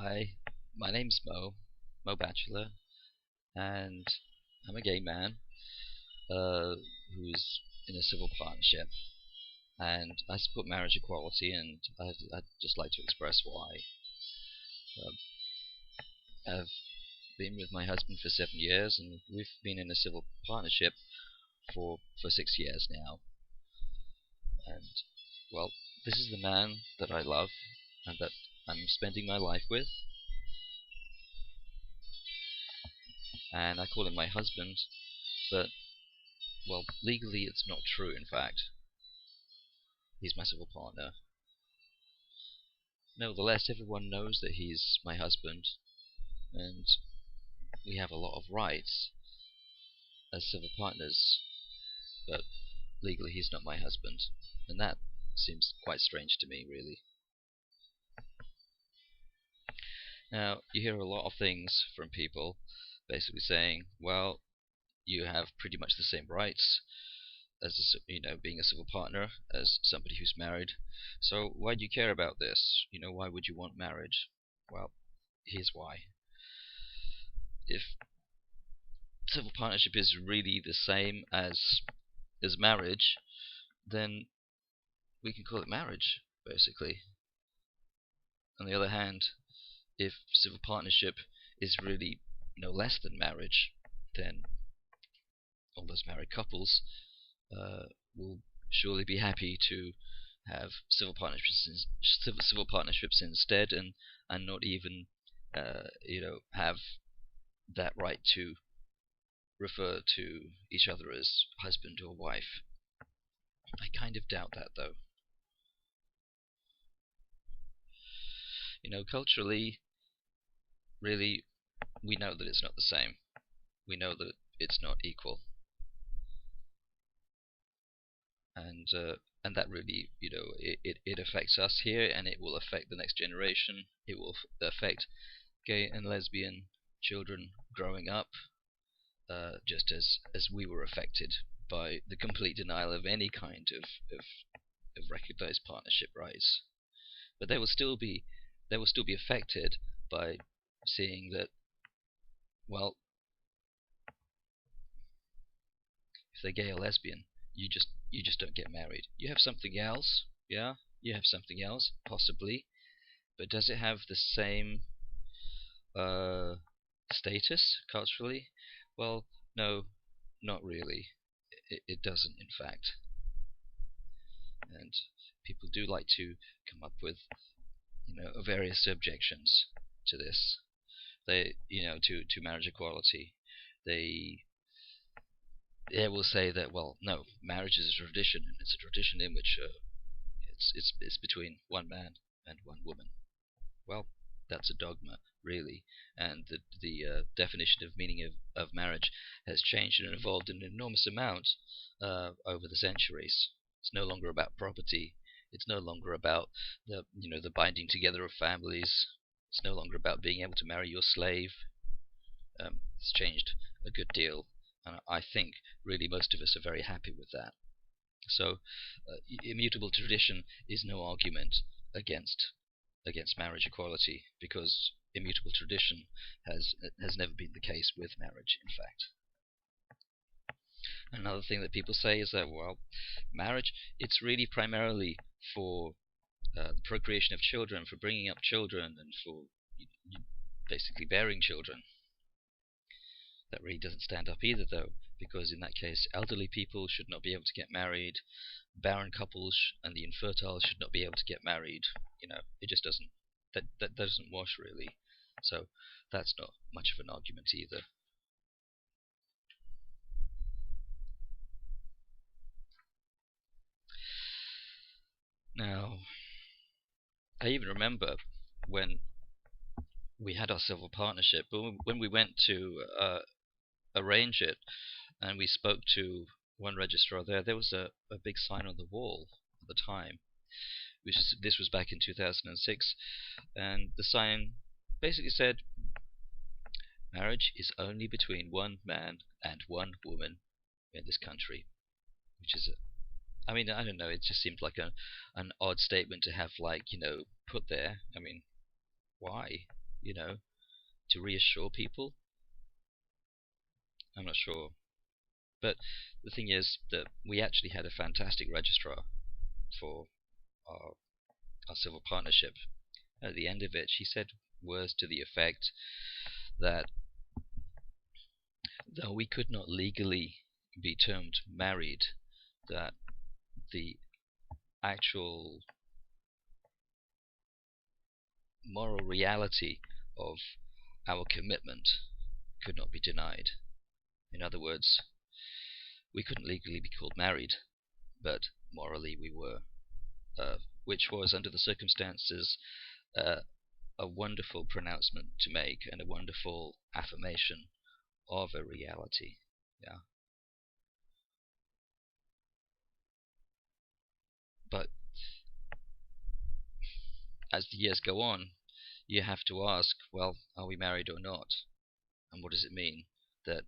Hi, my name's Mo Bachelor, and I'm a gay man who's in a civil partnership, and I support marriage equality, and I'd just like to express why. Um, I've been with my husband for 7 years, and we've been in a civil partnership for 6 years now, and well, this is the man that I love and that I'm spending my life with, and I call him my husband, but well, legally it's not true, in fact. He's my civil partner. Nevertheless, everyone knows that he's my husband, and we have a lot of rights as civil partners, but legally he's not my husband, and that seems quite strange to me, really. Now, you hear a lot of things from people basically saying, well, you have pretty much the same rights as being a civil partner as somebody who's married. So why do you care about this? Why would you want marriage? Well, here's why. If civil partnership is really the same as marriage, then we can call it marriage, basically. On the other hand, if civil partnership is really no less than marriage, then all those married couples will surely be happy to have civil partnerships instead, and not even have that right to refer to each other as husband or wife. I kind of doubt that, though. Culturally, really, we know that it's not the same. We know that it's not equal, and that really, it affects us here, and it will affect the next generation. It will affect gay and lesbian children growing up, just as we were affected by the complete denial of any kind of recognized partnership rights. But they will still be affected by seeing that, well, if they're gay or lesbian, you just don't get married. You have something else, yeah, you have something else possibly, but does it have the same uh, status culturally? Well, no, not really. It doesn't, in fact. And people do like to come up with various objections to this. To marriage equality. They they will say that, well, no, marriage is a tradition, and it's a tradition in which it's between one man and one woman. Well, that's a dogma, really, and the definition of meaning of marriage has changed and evolved an enormous amount over the centuries. It's no longer about property. It's no longer about the binding together of families. It's no longer about being able to marry your slave. It's changed a good deal, and I think really most of us are very happy with that. So, immutable tradition is no argument against marriage equality, because immutable tradition has never been the case with marriage, in fact. Another thing that people say is that, well, marriage, it's really primarily for the procreation of children, for bringing up children, and for basically bearing children. That really doesn't stand up either, though, because in that case, elderly people should not be able to get married, barren couples and the infertile should not be able to get married. It just doesn't. That doesn't wash, really. So that's not much of an argument either. Now, I even remember when we had our civil partnership, but when we went to arrange it, and we spoke to one registrar there was a big sign on the wall at the time. This was back in 2006, and the sign basically said, marriage is only between one man and one woman in this country, which is I mean, I don't know, it just seemed like an odd statement to have, put there. I mean, why? you know, to reassure people. I'm not sure. But the thing is that we actually had a fantastic registrar for our, our civil partnership. At the end of it, she said words to the effect that though we could not legally be termed married, that the actual moral reality of our commitment could not be denied. In other words, we couldn't legally be called married, but morally we were, which was, under the circumstances, uh, a wonderful pronouncement to make and a wonderful affirmation of a reality. Yeah. But as the years go on, you have to ask, well, are we married or not? And what does it mean that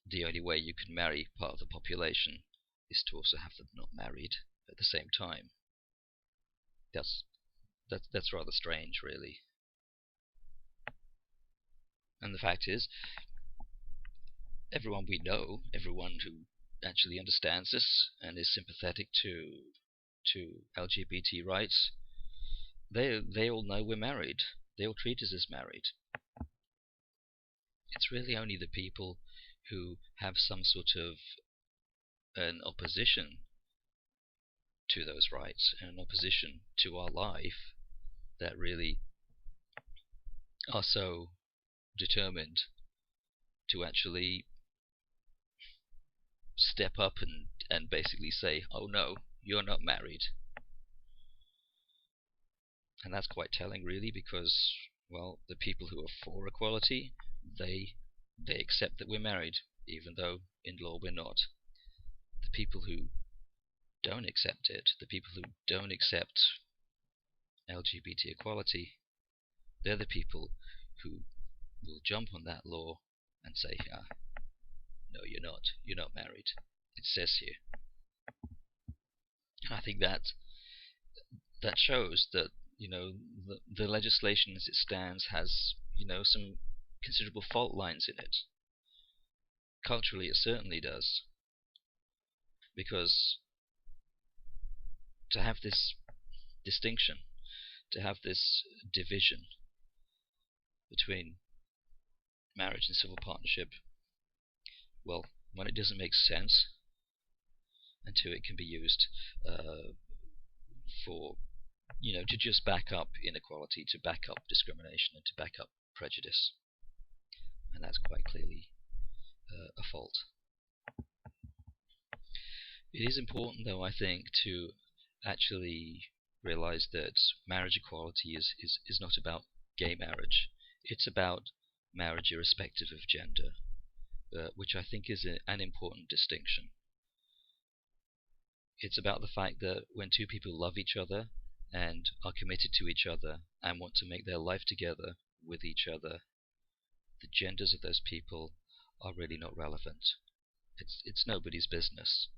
the only way you can marry part of the population is to also have them not married at the same time? That's that's rather strange, really. And the fact is, everyone we know, everyone who actually understands this and is sympathetic to LGBT rights, they all know we're married. They all treat us as married. It's really only the people who have some sort of an opposition to those rights and an opposition to our life that really are so determined to actually step up and basically say, oh no, you're not married. And that's quite telling, really, because, well, the people who are for equality, they they accept that we're married, even though in law we're not. The people who don't accept it, the people who don't accept LGBT equality, they're the people who will jump on that law and say, no, you're not married. It says here. And I think that shows that, the legislation as it stands has, some considerable fault lines in it. Culturally, it certainly does, because to have this distinction, to have this division between marriage and civil partnership, well, when it doesn't make sense, and two, it can be used for, to just back up inequality, to back up discrimination, and to back up prejudice. And that's quite clearly a fault. It is important, though, I think, to actually realize that marriage equality is not about gay marriage. It's about marriage irrespective of gender, which I think is an important distinction. It's about the fact that when two people love each other and are committed to each other and want to make their life together with each other, the genders of those people are really not relevant. It's nobody's business.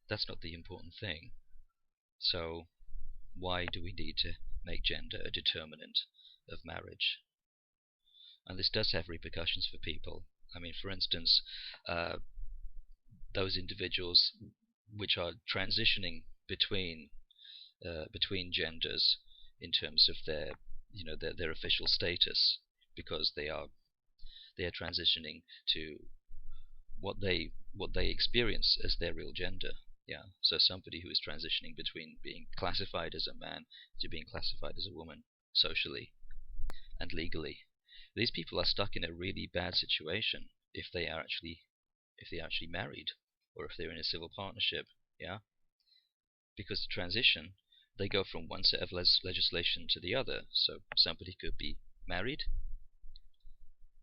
That's not the important thing. So why do we need to make gender a determinant of marriage? And this does have repercussions for people. I mean, for instance, those individuals which are transitioning between genders in terms of their official status, because they are transitioning to what they experience as their real gender. Yeah, so somebody who is transitioning between being classified as a man to being classified as a woman socially and legally. These people are stuck in a really bad situation if they are actually married, or if they're in a civil partnership. Yeah, because the transition, they go from one set of legislation to the other. So somebody could be married,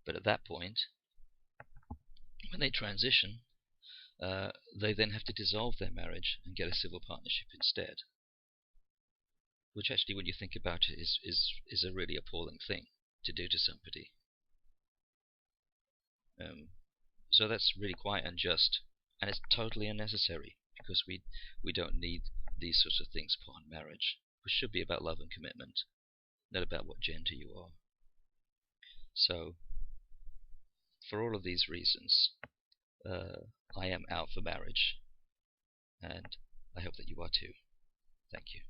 but at that point, when they transition, they then have to dissolve their marriage and get a civil partnership instead. Which actually, when you think about it, is a really appalling thing to do to somebody. So that's really quite unjust, and it's totally unnecessary, because we don't need these sorts of things put on marriage, which should be about love and commitment. not about what gender you are. So, for all of these reasons, I am out for marriage, and I hope that you are too. Thank you.